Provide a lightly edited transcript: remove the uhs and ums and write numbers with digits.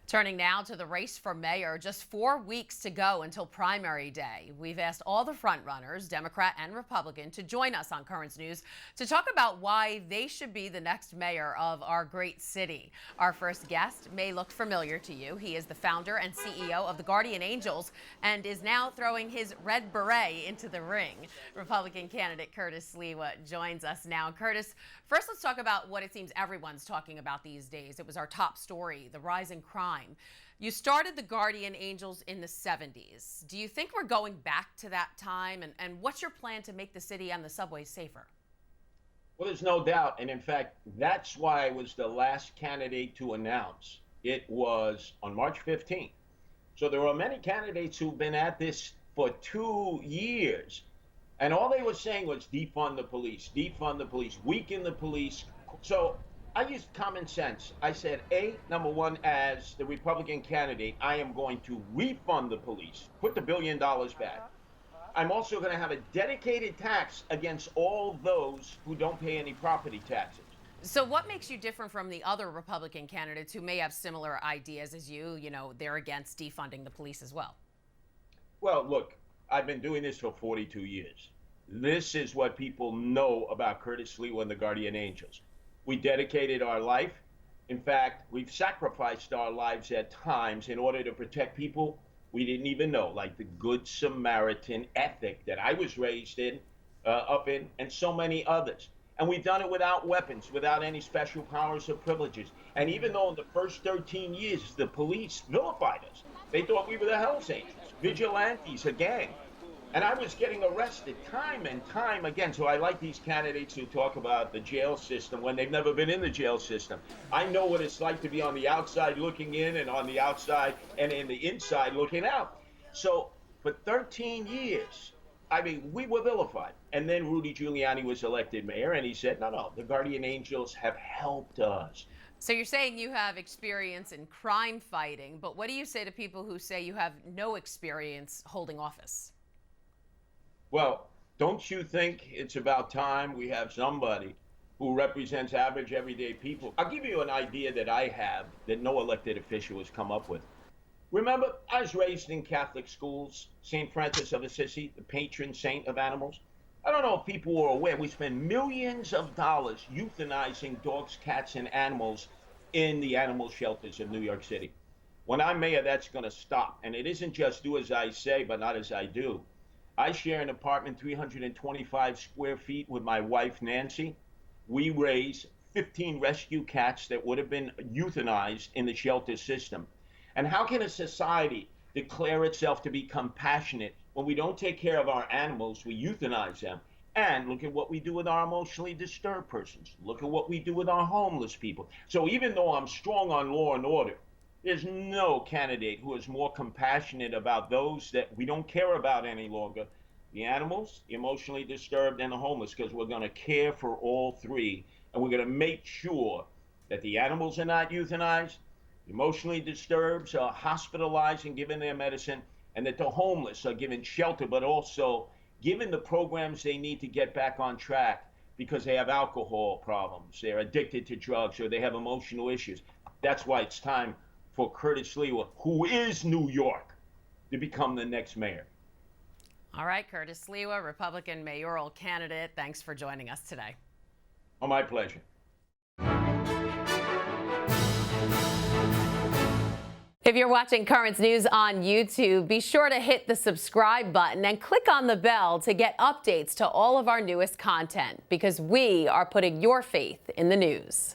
Turning now to the race for mayor, just 4 weeks to go until primary day. We've asked all the frontrunners, Democrat and Republican, to join us on Currents News to talk about why they should be the next mayor of our great city. Our first guest may look familiar to you. He is the founder and CEO of the Guardian Angels and is now throwing his red beret into the ring. Republican candidate Curtis Sliwa joins us now. Curtis, first let's talk about what it seems everyone's talking about these days. It was our top story, the rise in crime. You started the Guardian Angels in the 70s. Do you think we're going back to that time? And what's your plan to make the city and the subways safer? Well, there's no doubt. And in fact, that's why I was the last candidate to announce. It was on March 15th. So there are many candidates who've been at this for 2 years. And all they were saying was defund the police, weaken the police. So I used common sense. I said, number one, as the Republican candidate, I am going to refund the police, put the $1 billion back. I'm also going to have a dedicated tax against all those who don't pay any property taxes. So what makes you different from the other Republican candidates who may have similar ideas as you? You know, they're against defunding the police as well. Well, look, I've been doing this for 42 years. This is what people know about Curtis Sliwa and the Guardian Angels. We dedicated our life. In fact, we've sacrificed our lives at times in order to protect people we didn't even know, like the Good Samaritan ethic that I was raised in, and so many others. And we've done it without weapons, without any special powers or privileges. And even though in the first 13 years, the police vilified us, they thought we were the Hells Angels, vigilantes, a gang. And I was getting arrested time and time again. So I like these candidates who talk about the jail system when they've never been in the jail system. I know what it's like to be on the outside looking in and on the outside and in the inside looking out. So for 13 years, I mean, we were vilified. And then Rudy Giuliani was elected mayor and he said, no, the Guardian Angels have helped us. So you're saying you have experience in crime fighting, but what do you say to people who say you have no experience holding office? Well, don't you think it's about time we have somebody who represents average, everyday people? I'll give you an idea that I have that no elected official has come up with. Remember, I was raised in Catholic schools, St. Francis of Assisi, the patron saint of animals. I don't know if people were aware, we spend millions of dollars euthanizing dogs, cats, and animals in the animal shelters of New York City. When I'm mayor, that's going to stop. And it isn't just do as I say, but not as I do. I share an apartment 325 square feet with my wife, Nancy. We raise 15 rescue cats that would have been euthanized in the shelter system. And how can a society declare itself to be compassionate when we don't take care of our animals, we euthanize them? And look at what we do with our emotionally disturbed persons. Look at what we do with our homeless people. So even though I'm strong on law and order, there's no candidate who is more compassionate about those that we don't care about any longer. The animals, the emotionally disturbed, and the homeless, because we're going to care for all three. And we're going to make sure that the animals are not euthanized, the emotionally disturbed are hospitalized and given their medicine, and that the homeless are given shelter, but also given the programs they need to get back on track because they have alcohol problems, they're addicted to drugs, or they have emotional issues. That's why it's time for Curtis Sliwa, who is New York, to become the next mayor. All right, Curtis Sliwa, Republican mayoral candidate. Thanks for joining us today. Oh, my pleasure. If you're watching Currents News on YouTube, be sure to hit the subscribe button and click on the bell to get updates to all of our newest content, because we are putting your faith in the news.